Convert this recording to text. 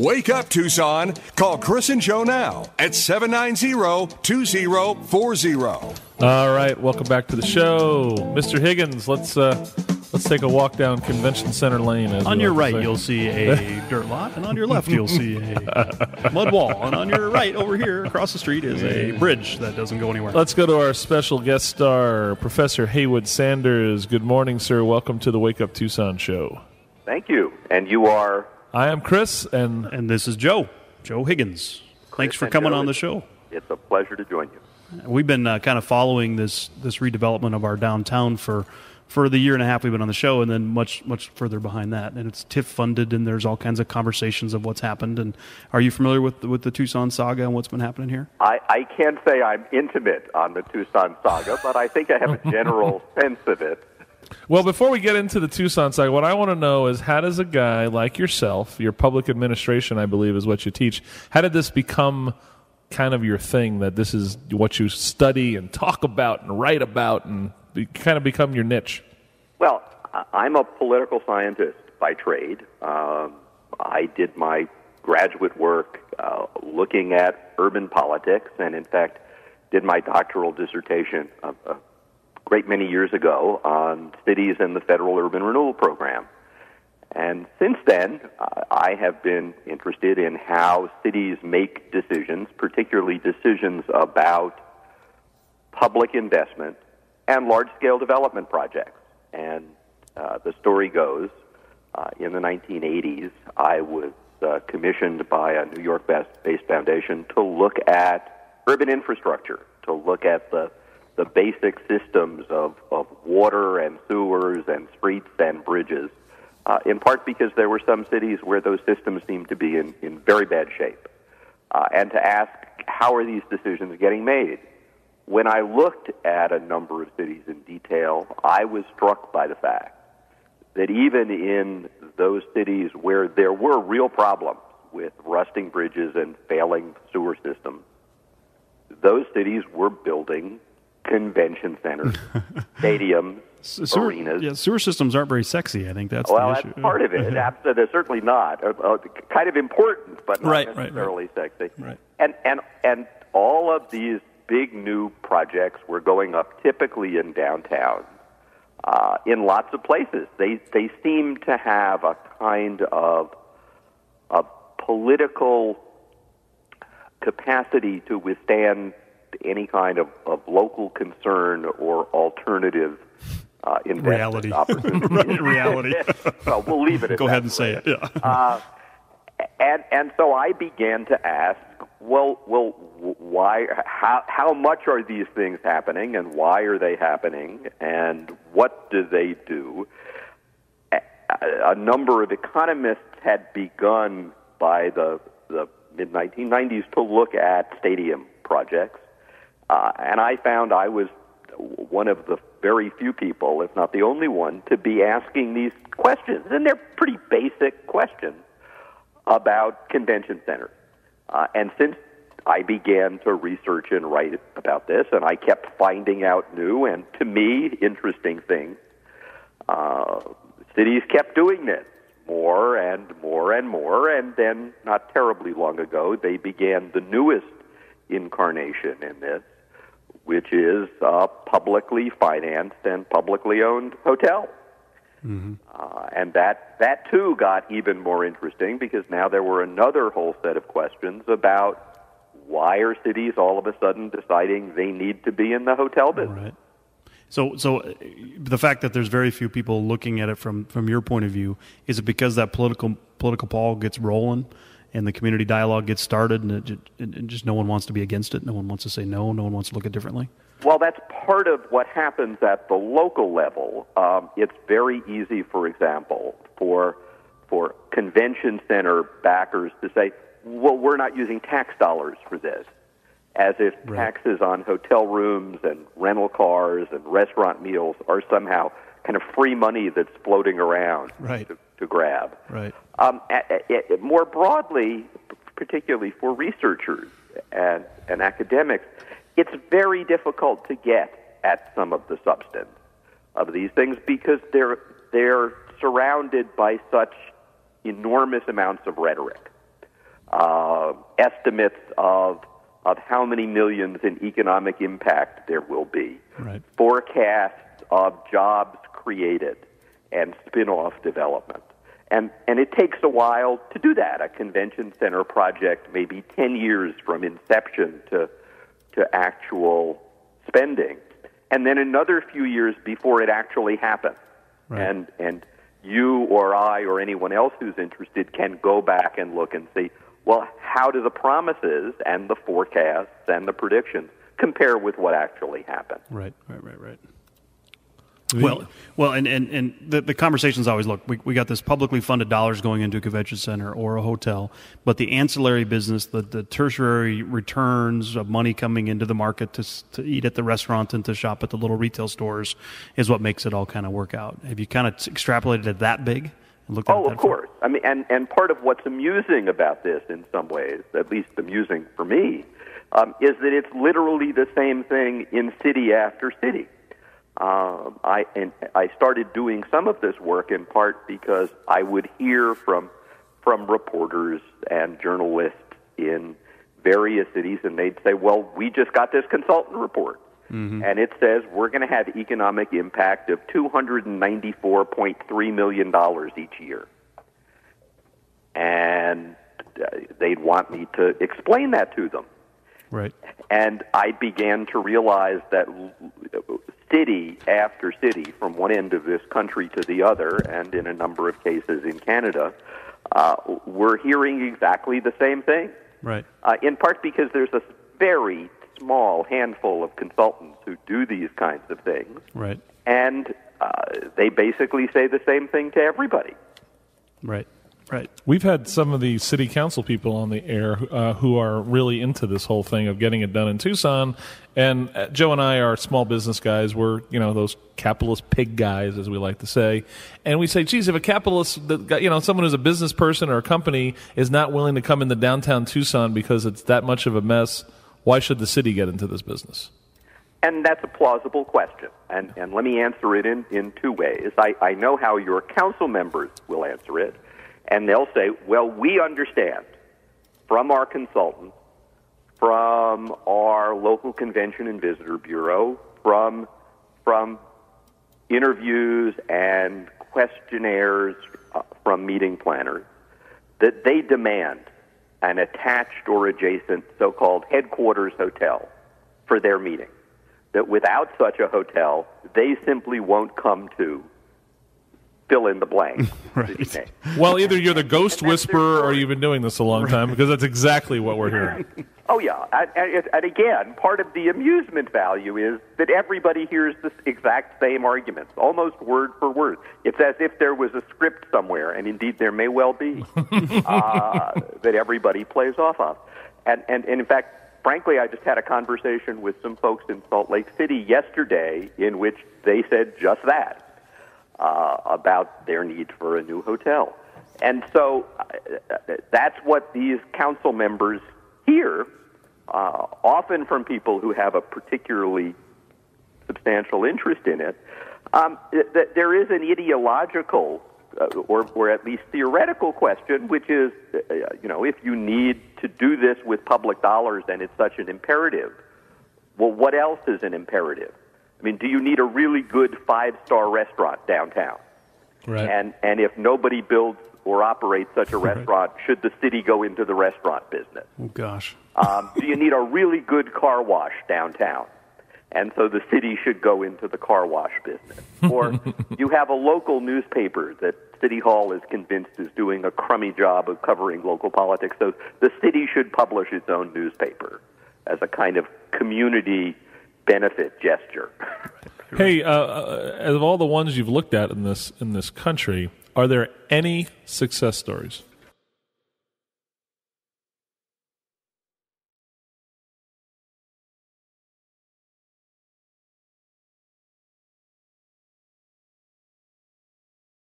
Wake up, Tucson. Call Chris and Joe now at 790-2040. All right, welcome back to the show. Mr. Higgins, let's take a walk down Convention Center Lane. On your right, you'll see a dirt lot, and on your left, you'll see a mud wall. And on your right, over here, across the street, is a bridge that doesn't go anywhere. Let's go to our special guest star, Professor Heywood Sanders. Good morning, sir. Welcome to the Wake Up Tucson show. Thank you. And you are? I am Chris, and this is Joe Higgins. Thanks for coming on the show. It's a pleasure to join you. We've been kind of following this redevelopment of our downtown for the year and a half we've been on the show, and then much further behind that. And it's TIF funded, and there's all kinds of conversations of what's happened. And are you familiar with the Tucson saga and what's been happening here? I can't say I'm intimate on the Tucson saga, but I think I have a general sense of it. Well, before we get into the Tucson side, what I want to know is, how does a guy like yourself, your public administration, I believe, is what you teach, how did this become kind of your thing, that this is what you study and talk about and write about and kind of become your niche? Well, I'm a political scientist by trade. I did my graduate work looking at urban politics, and in fact did my doctoral dissertation a great many years ago on cities and the federal urban renewal program. And since then, I have been interested in how cities make decisions, particularly decisions about public investment and large-scale development projects. And the story goes, in the 1980s, I was commissioned by a New York-based foundation to look at urban infrastructure, to look at the basic systems of water and sewers and streets and bridges, in part because there were some cities where those systems seemed to be in very bad shape, and to ask, how are these decisions getting made? When I looked at a number of cities in detail, I was struck by the fact that even in those cities where there were real problems with rusting bridges and failing sewer systems, those cities were building convention centers, stadiums, arenas. Yeah, sewer systems aren't very sexy. I think that's the issue. That's part of it. They're certainly not. Kind of important, but not necessarily sexy. Right. And all of these big new projects were going up typically in downtown, in lots of places. They seem to have a kind of political capacity to withstand any kind of local concern or alternative investment opportunities. Reality. Well, we'll leave it at that. Go ahead and say it. Yeah. And so I began to ask, well, why? How much are these things happening, and why are they happening, and what do they do? A number of economists had begun by the mid-1990s to look at stadium projects, and I found I was one of the very few people, if not the only one, to be asking these questions. And they're pretty basic questions about convention centers. And since I began to research and write about this, and I kept finding out new and, to me, interesting things, cities kept doing this more and more and more, and then not terribly long ago, they began the newest incarnation in this, which is a publicly financed and publicly owned hotel. Mm-hmm. And that too got even more interesting, because now there were another whole set of questions about why are cities all of a sudden deciding they need to be in the hotel business. Right. So the fact that there's very few people looking at it from your point of view, is it because that political ball gets rolling and the community dialogue gets started, and just no one wants to be against it, no one wants to say no one wants to look at it differently? Well, that's part of what happens at the local level. It's very easy, for example, for convention center backers to say, well, we're not using tax dollars for this, as if taxes on hotel rooms and rental cars and restaurant meals are somehow kind of free money that's floating around to grab. Right. More broadly, particularly for researchers and academics, it's very difficult to get at some of the substance of these things, because they're surrounded by such enormous amounts of rhetoric. estimates of how many millions in economic impact there will be, right. forecasts of jobs created and spin-off development. And it takes a while to do that. A convention center project may be 10 years from inception to actual spending, and then another few years before it actually happens. Right. And you or I or anyone else who's interested can go back and look and see, well, how do the promises and the forecasts and the predictions compare with what actually happened? Right. Well, and the conversation's always, look, we got this publicly funded dollars going into a convention center or a hotel, but the ancillary business, the tertiary returns of money coming into the market to eat at the restaurant and to shop at the little retail stores is what makes it all kind of work out. Have you kind of extrapolated it that big? And looked at it that of course. I mean, and part of what's amusing about this in some ways, at least amusing for me, is that it's literally the same thing in city after city. I started doing some of this work in part because I would hear from reporters and journalists in various cities, and they'd say, well, we just got this consultant report, and it says we're going to have economic impact of $294.3 million each year. And they'd want me to explain that to them. Right. And I began to realize that city after city, from one end of this country to the other, and in a number of cases in Canada, we're hearing exactly the same thing. Right. In part because there's a very small handful of consultants who do these kinds of things. Right. And they basically say the same thing to everybody. Right. Right. We've had some of the city council people on the air who are really into this whole thing of getting it done in Tucson. And Joe and I are small business guys. We're, those capitalist pig guys, as we like to say. And we say, geez, if a capitalist, someone who's a business person or a company is not willing to come into downtown Tucson because it's that much of a mess, why should the city get into this business? And that's a plausible question. And let me answer it in two ways. I know how your council members will answer it. And they'll say, well, we understand from our consultants, from our local convention and visitor bureau, from interviews and questionnaires from meeting planners, that they demand an attached or adjacent so-called headquarters hotel for their meeting. That without such a hotel, they simply won't come to fill in the blank. Right. Well, either you're the ghost whisperer or you've been doing this a long time, because that's exactly what we're hearing. Oh, yeah. And again, part of the amusement value is that everybody hears the exact same arguments, almost word for word. It's as if there was a script somewhere, and indeed there may well be, that everybody plays off of. And in fact, frankly, I just had a conversation with some folks in Salt Lake City yesterday in which they said just that. About their need for a new hotel. And so that's what these council members hear, often from people who have a particularly substantial interest in it. That there is an ideological or at least theoretical question, which is, if you need to do this with public dollars and it's such an imperative, well, what else is an imperative? I mean, do you need a really good 5-star restaurant downtown? Right. And if nobody builds or operates such a restaurant, should the city go into the restaurant business? Oh, gosh. Do you need a really good car wash downtown? And so the city should go into the car wash business. Or you have a local newspaper that City Hall is convinced is doing a crummy job of covering local politics, so the city should publish its own newspaper as a kind of community benefit gesture. Hey, of all the ones you've looked at in this country, are there any success stories?